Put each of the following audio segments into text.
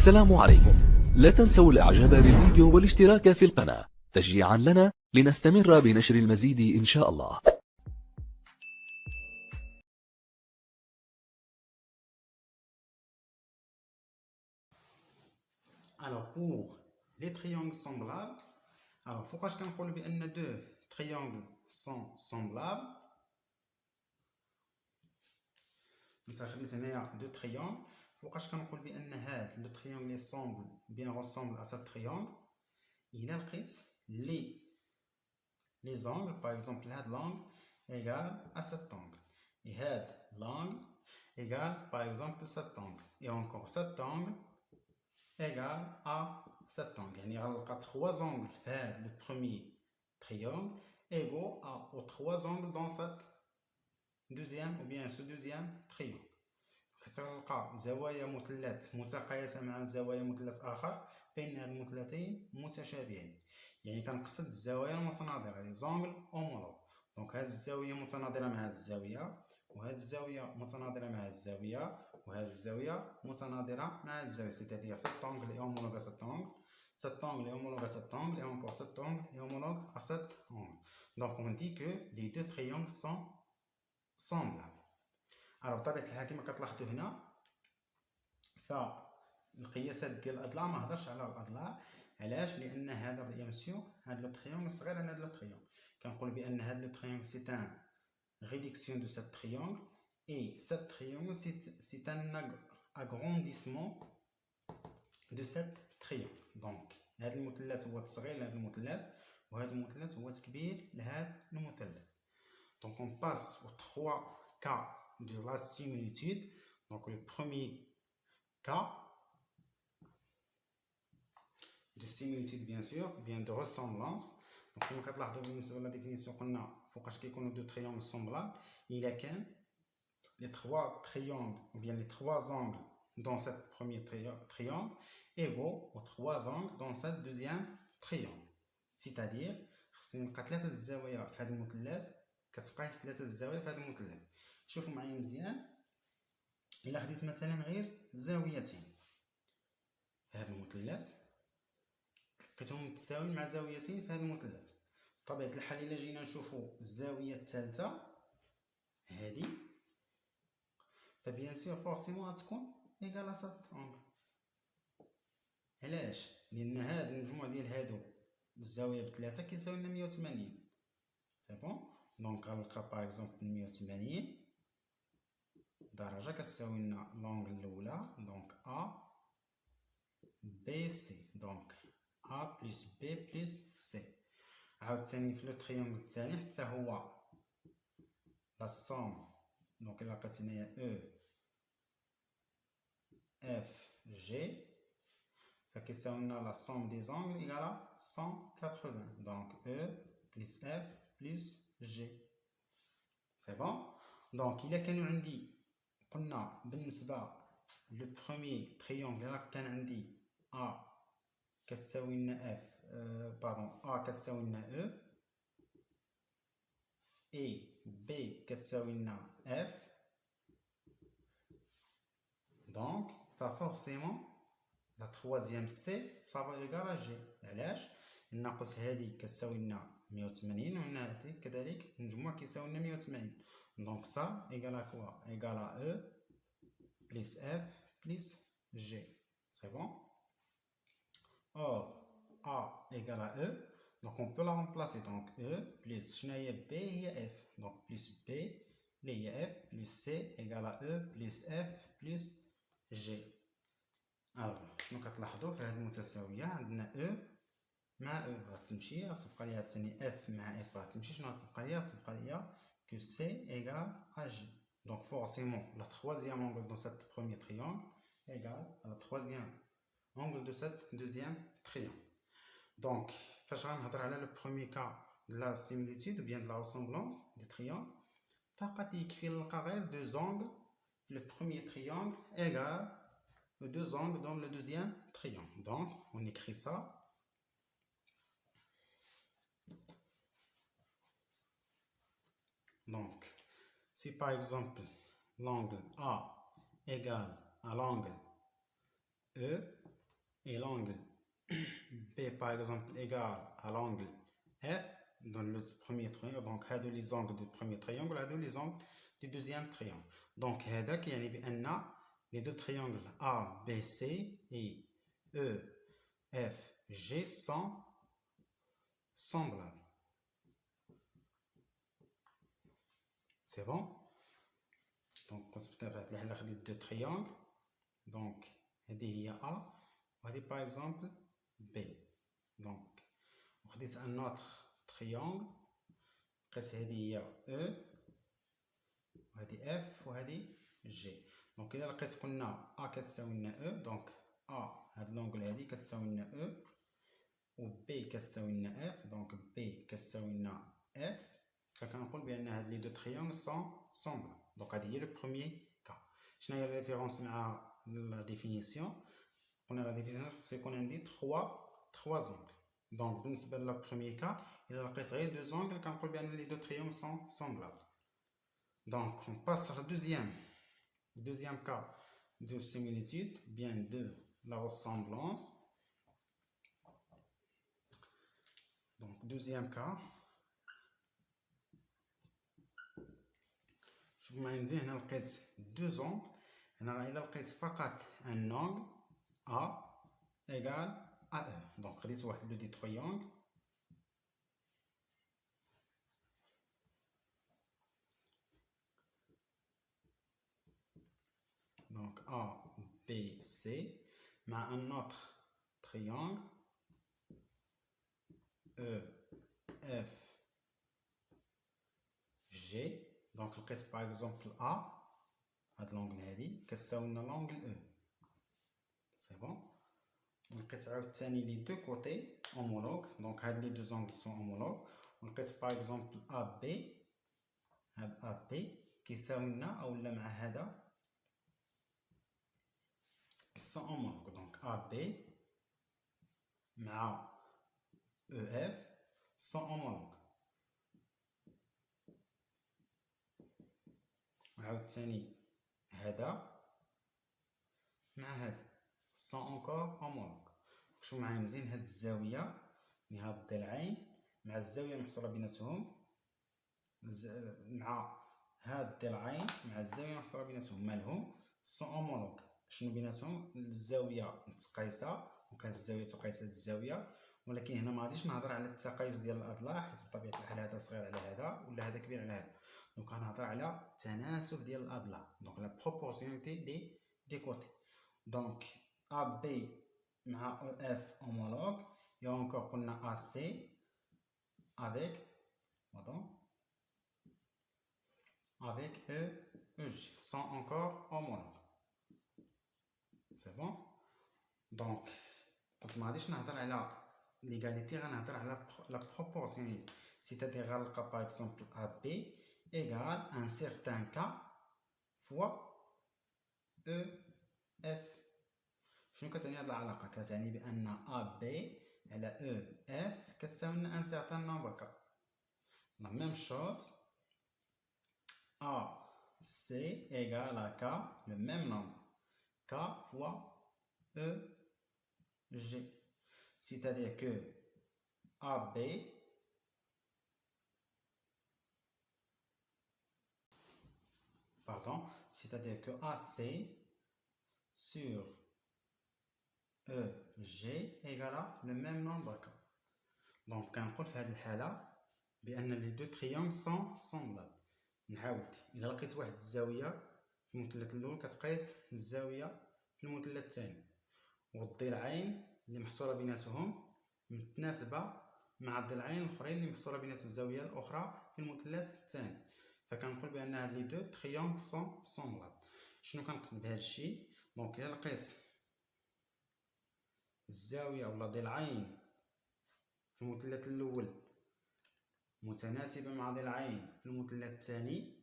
السلام عليكم. لا تنسوا الاعجاب بالفيديو والاشتراك في القناة تشجيعا لنا لنستمر بنشر المزيد إن شاء الله. Alors pour les triangles semblables, alors فوقاش كنقولوا بأن deux triangles sont semblables. مثلا خديت هنايا deux triangles، فوقاش كنقول بأن هاد لو triangle semble bien ressemble à ce triangle إلا لقيت les angles par exemple هاد l'angle égale à cet angle et هاد l'angle égale par exemple cet angle et encore cet angle égale à cet angle. يعني غنلقى 3 angles في هذا le premier triangle égaux aux 3 angles dans cette deuxième ou bien ce deuxième triangle. حتى غنلقى زوايا مثلث متقايسة مع زوايا مثلث آخر فإن هاد المثلثين متشابهين. يعني كنقصد الزوايا المتناظرة لي زونغل اومولوغ. دونك هاد الزاوية متناظرة مع هاد الزاوية، وهاد الزاوية متناظرة مع هاد الزاوية، وهاد الزاوية متناظرة مع هاد الزاوية. c'est-à-dire cet angle est homologue à cet angle, cet angle est homologue à cet angle et encore cet angle est homologue à cet angle. Donc on dit que les deux triangles sont semblables. Alors بطبيعة الحال كما كتلاحظوا هنا فالقياسات ديال الأضلاع ما هضرش على الأضلاع. علاش؟ لأن هذا بيان مسيو هاد لو تريونغل صغير عن هاد لو تريونغل. كنقول بأن هاد لو تريونغل سي ان réduction de cet triangle et cet triangle c'est un agrandissement de cet triangle. donc هذا المثلث هو تصغير لهذا المثلث وهذا المثلث هو تكبير لهذا المثلث. donc on passe aux 3 cas de la similitude. donc le premier cas de similitude bien sûr bien de ressemblance. donc كما كتلاحظوا بالنسبه لا ديفينيسيون قلنا فوقاش كيكونوا دو triangles semblables الا كان les 3 triangles ou bien les 3 angles dans ce premier triangle égaux aux 3 angles dans ce deuxième triangle. c'est-à-dire خصني نلقى 3 الزوايا في هذا المثلث كتقايس 3 الزوايا في هذا المثلث. شوفوا معايا مزيان، الا خديت مثلا غير زاويتين في هذا المثلث لقيتهم متساويين مع زاويتين في هذا المثلث، بطبيعة الحال الا جينا نشوفوا الزاوية الثالثة هذه فبيان سور فورسيمون غتكون ايكال ا سات اونغل. علاش؟ لان هاد المجموع ديال هادو الزاويه بثلاثه كيساوي لنا 180. سي بون. دونك غنلقى باغ اكزومبل 180 درجه كتساوي لنا لونغل الاولى دونك ا بي سي. دونك ا بلس بي بلس سي. عاوتاني في لو تريونغل الثاني حتى هو لا سوم. دونك الا لقيت هنايا او اف جي فكيساوي لنا لا سوم دي زونغل ايكالا 180. دونك او بلس اف بلس جي. سي بون. دونك الا كانوا عندي قلنا بالنسبه لو بروميي تريونغل الا كان عندي ا كتساوي لنا اف باردون ا كتساوي لنا او اي بي كتساوي لنا اف دونك ففورسيمون la troisième C ça va égal à G. علاش؟ لأن ناقص هذه كتساوي لنا 180 وهنا هذه كذلك المجموع كيساوي لنا 180. دونك ça égal à quoi؟ égal à E plus F plus G. c'est bon. or A égal à E donc on peut la remplacer. donc E plus شنو هي B هي F donc plus B اللي هي F plus C égal à E plus F plus G. الوغ شنو كتلاحظوا في هذه المتساويه عندنا او مع او غتمشي غتبقى ليها الثاني اف مع اف غتمشي شنو غتبقى ليها؟ غتبقى ليها كو سي ايغال ا جي. دونك فورسيمون لا troisième angle dans cette premier triangle égale à la troisième angle de cette deuxième triangle. donc فاش غنهضر على لو premier cas de la similitude ou bien de la ressemblance des triangles فقط يكفي نلقى غير دو زونغل في le premier triangle égale deux angles dans le deuxième triangle. Donc, on écrit ça. Donc, si par exemple l'angle A égale à l'angle E, et l'angle B par exemple égale à l'angle F dans le premier triangle. Donc هادو les angles du premier triangle, هادو les angles du deuxième triangle. Donc هذاك يعني بأن les deux triangles A, B, C et E, F, G sont semblables. C'est bon? Donc كنت حنا خديت deux triangles. Donc هذه هي A وهذه par exemple B. Donc وخديت un autre triangle. قيس هذه هي E وهذه F وهذه G. دونك إلا لقيت قلنا A كتساوي لنا E. دونك A هاد لونغل هادي كتساوي لنا E و B كتساوي لنا F. دونك B كتساوي لنا F. فكنقول بأن هاد لي دو تريونغل سون سومبل. دونك هادي هي لو بروميي كا. شنو هي الريفيرونس مع لا ديفينيسيون؟ قلنا لا ديفينيسيون خص يكون عندي 3 زونغل. دونك بالنسبة للا بروميي كا إلا لقيت غير دو زونغل كنقول بأن لي دو تريونغل سون سومبلابل. Donc, on passe à la deuxième cas de similitude, bien de la ressemblance. Donc, deuxième cas. شوف معايا مزيان هنا لقيت دو زونغل. هنا إلا لقيت فقط ان angle A égale à E. Donc, خديت واحد لو دي تريونغل. Donc A, B, C, مع un autre triangle E, F, G. Donc لقيت par exemple A هاد لونغل هادي كتساوي لنا لونغل E. سي بون. لقيت عاوتاني لي دو كوتي homologue. دونك هاد لي دو زونغل سون homologue. ولقيت par exemple AB هاد AB كيساوي لنا اولا مع هذا سون homologue. دونك AB مع EF سون homologue. عاوتاني هذا مع هذا سون انكور homologue. شوف معايا مزيان هاد الزاوية يعني هاد الضلعين مع الزاوية المحصورة بيناتهم مع هاد الضلعين مع الزاوية المحصورة بيناتهم مالهم سون homologue. شنو بيناتهم؟ الزاوية متقايسة وكانت الزاوية تقايس هاد الزاوية. ولكن هنا ما غاديش نهضر على التقايس ديال الأضلاع حيت بطبيعة الحال هذا صغير على هذا ولا هذا كبير على هذا. دونك غنهضر على التناسب ديال الأضلاع. دونك لا بروبورسيوناليتي دي كوتي. دونك AB مع EF homologue. Et encore قلنا AC avec EG sont encore homologues. C'est bon. Donc ما غاديش نهضر على l'égalité, غنهضر على la proportionnalité. C'est-à-dire غنلقى par exemple AB égale un certain K fois EF. شنو كتعني هاد العلاقة؟ كتعني بأن AB على EF كتساوي لنا ان certain nombre K. La même chose AC égale à K, le même nombre K fois EG. C'est-à-dire que AB c'est-à-dire que AC sur EG égale à le même nombre K. Donc كنقول في هذه الحالة بأن les deux triangles sont semblables. نعاود إلا لقيت واحد الزاوية في المثلث الأول كتقيس الزاوية في المثلث الثاني والضلعين اللي محصورة بيناتهم متناسبة مع الضلعين الأخرين اللي محصورة بيناتهم الزاوية الأخرى في المثلث الثاني. فكنقول بأن هاد لي دو تريونغل سون سومبلابل. شنو كنقصد بهذا الشيء؟ دونك إلا لقيت الزاوية ولا ضلعين في المثلث الأول متناسبة مع ضلعين في المثلث الثاني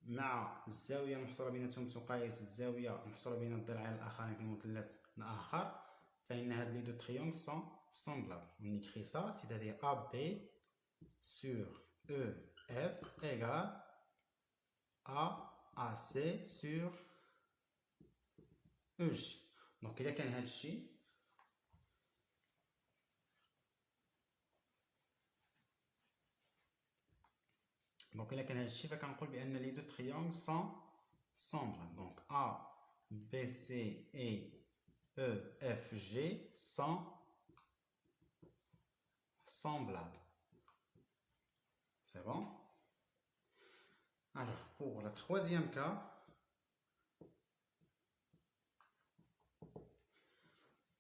مع الزاوية المحصورة بيناتهم تقايس الزاوية المحصورة بين الضلعين الآخرين في المثلث الآخر، فإن هاد لي دو تريونغل سون semblables. On écrit ça, c'est-à-dire AB sur EF égale AAC sur EG. دونك الا كان هذا الشيء فكنقول بان لي دو تريونغل سون سومبل. دونك A B C et E F G sont semblables. C'est bon? Alors, pour le troisième cas,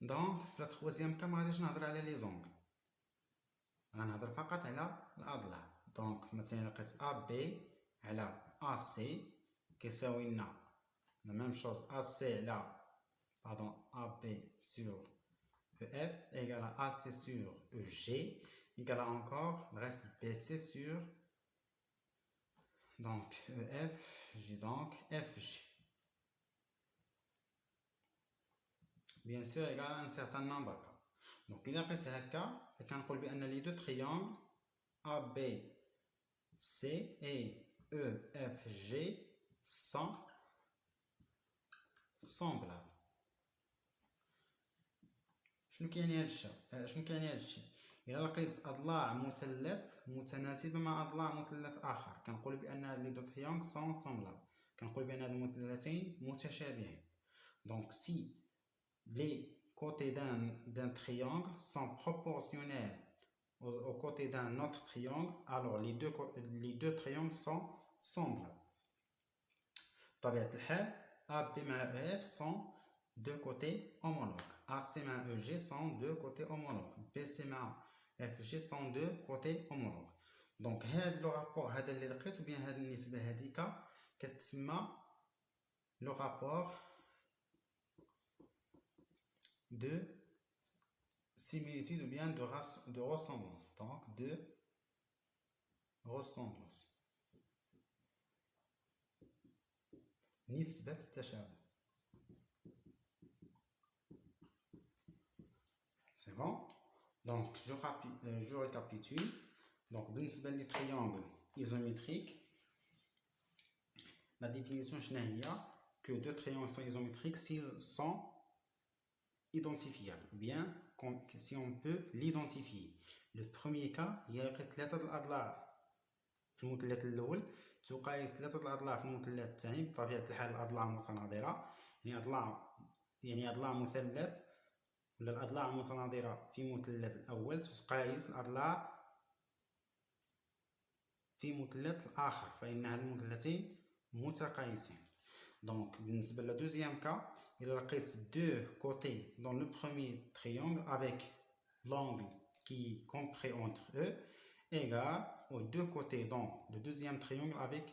donc, في الترويزيام كا ما غاديش نهضر على لي زونغل، غنهضر فقط على الأضلاع. دونك مثلا لقيت أ بي على أ سي كيساوي لنا لا ميم شوز أ سي على أ بي سور أو اف égal à AC sur EG égal à encore le reste BC sur donc EF, j'ai donc FG. Bien sûr égal à un certain nombre. Donc il y a un cas, فكنقول بأن les deux triangles ABC et EFG sont semblables. شنو كيعني هاد الشيء؟ إلا لقيت أضلاع مثلث متناسبة مع أضلاع مثلث آخر كنقول بأن هاد لي دو تريونغل سون سومبلابل، كنقول بأن هاد المثلثين متشابهين. دونك سي les côtés d'un triangle sont proportionnels aux côtés d'un autre triangle, alors les deux triangles sont semblables. بطبيعة الحال AB مع EF sont deux côtés homologues. AC مع EG sont deux côtés homologues. BC مع FG sont deux côtés homologues. Donc هذا لو رابور هذا اللي لقيت بين هذه النسبة هذيك كتسمى لو رابور de similitude ou bien de ressemblance. Donc de ressemblance. نسبة التشابه. C'est bon? Donc je récapitule. Donc بالنسبة لي triangle isométrique, la définition شنو هي؟ que deux triangles sont isométriques s'ils sont identifiable, bien si on peut l'identifier. Le premier cas هي لقيت ثلاثة الأضلاع في المثلث الأول تقايس ثلاثة الأضلاع في المثلث الثاني، بطبيعة الحال الأضلاع متناظرة، يعني أضلاع مثلث ولا الأضلاع المتناظرة في مثلث الأول تقايس الأضلاع في مثلث الآخر فإن هاد المثلثين متقايسين. Donc, بالنسبة للدوزيام deuxième cas, il reste deux côtés dans le premier triangle avec l'angle qui compris entre eux égal aux deux côtés dans le deuxième triangle avec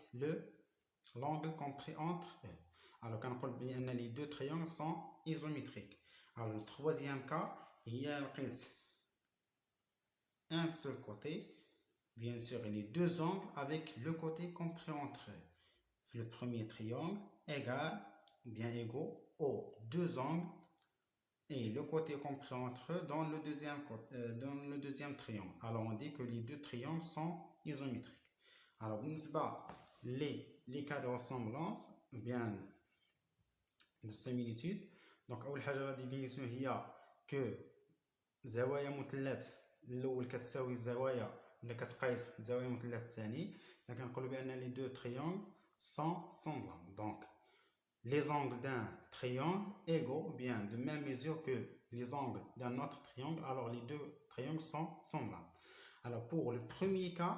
l'angle compris entre eux. Alors, quand on dit que les deux triangles sont isométriques. Alors, le troisième cas, il reste un seul côté, bien sûr, les deux angles avec le côté compris entre eux. Le premier triangle égal ou bien égaux aux deux angles et le côté compris entre eux dans le deuxième triangle. Alors on dit que les deux triangles sont isométriques. Alors les cas de ressemblance ou bien de similitude. Donc أول حاجة la définition هي que زوايا مثلث الأول كتساوي زوايا ولا كتقايس زوايا مثلث الثاني، كنقولوا بأن les deux triangles sont semblables. Donc, les angles d'un triangle égaux, ou bien de même mesure que les angles d'un autre triangle, alors les deux triangles sont semblables. Alors, pour le premier cas,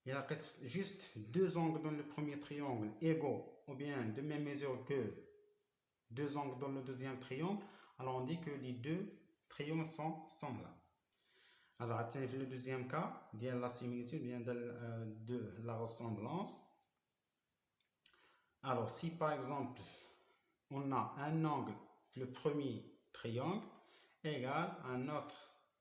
il reste juste deux angles dans le premier triangle égaux, ou bien de même mesure que deux angles dans le deuxième triangle, alors on dit que les deux triangles sont semblables. Alors, attendez le deuxième cas, de la similitude, bien de la ressemblance. Alors, si par exemple, on a un angle, le premier triangle, égal à un autre,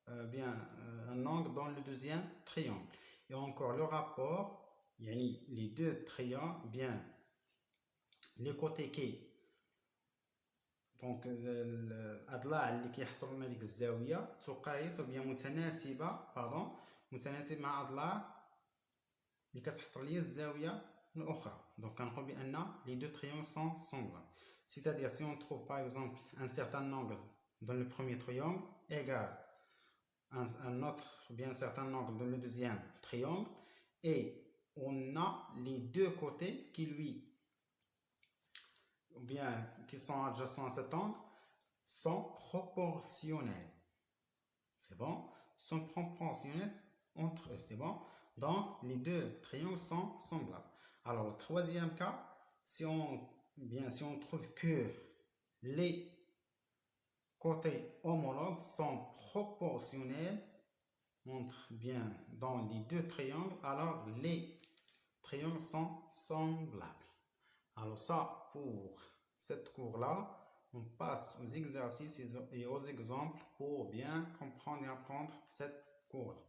un angle dans le deuxième triangle. Et encore le rapport, les deux triangles, bien, les côtés qui دونك الأضلاع اللي كيحصلوا لنا ديك الزاوية تقايس و بيان متناسب مع أضلاع اللي كتحصل ليا الزاوية الأخرى. دونك كنقول بأن les deux triangles sont semblables. C'est-à-dire, si on trouve par exemple un certain angle dans le premier triangle égal un autre, ou bien un certain angle dans le deuxième triangle, et on a les deux côtés qui ou bien qui sont adjacents à cet angle, sont proportionnels. C'est bon? Sont proportionnels entre eux. C'est bon? Donc, les deux triangles sont semblables. Alors, le troisième cas, si on trouve que les côtés homologues sont proportionnels dans les deux triangles, alors les triangles sont semblables. Alors ça, pour cette cours-là, on passe aux exercices et aux exemples pour bien comprendre et apprendre cette cours-là.